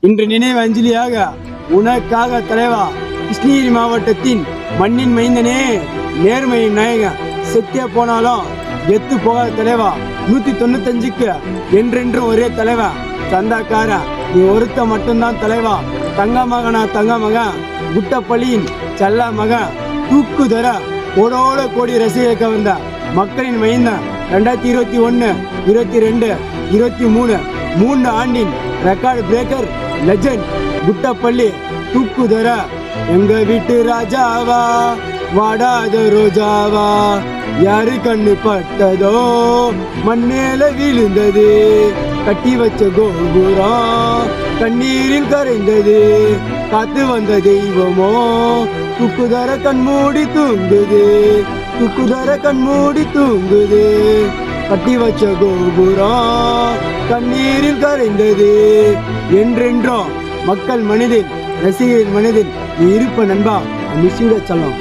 இன்று நினைவு அஞ்சலியாக உனக்காக தலைவா, கிருஷ்ணகிரி மாவட்டத்தின் மண்ணின் மைந்தனே, நேர்மையின் நாயகன், செத்தே போனாலும் எத்து போகாத தலைவா, 195க்கு என்றென்றும் ஒரே தலைவா, சந்தாக்கார நீ ஒருத்த மட்டும்தான் தலைவா, தங்க மகனா தங்க மகன், குட்டப்பள்ளியின் செல்ல மகன், தூக்குதர கோடோட கோடி ரசிகர் கவர்ந்த மக்களின் மைந்தன், 2021, 22, 23 3 ஆண்டின் ரெக்கார்டு பிரேக்கர் லெஜண்ட் குட்டப்பள்ளி தூக்குதர, எங்க வீட்டு ராஜாவா வாடாத ரோஜாவா, யாரு கண்ணு பட்டதோ மண்ணேல விழுந்தது, கட்டி வச்ச கோபுரம் கண்ணீரில் கரைந்தது, காத்து வந்த தெய்வமோ தூக்குதர கண்மூடி தூங்குது, தூக்குதர கண்மூடி தூங்குது, கட்டி வச்ச கோபுரம் கண்ணீரில் கரைந்தது. என்றென்றும் மக்கள் மனதில், ரசிகரின் மனதில் நீ இருப்ப நண்பா. மிஸ்யூட சொல்லும்.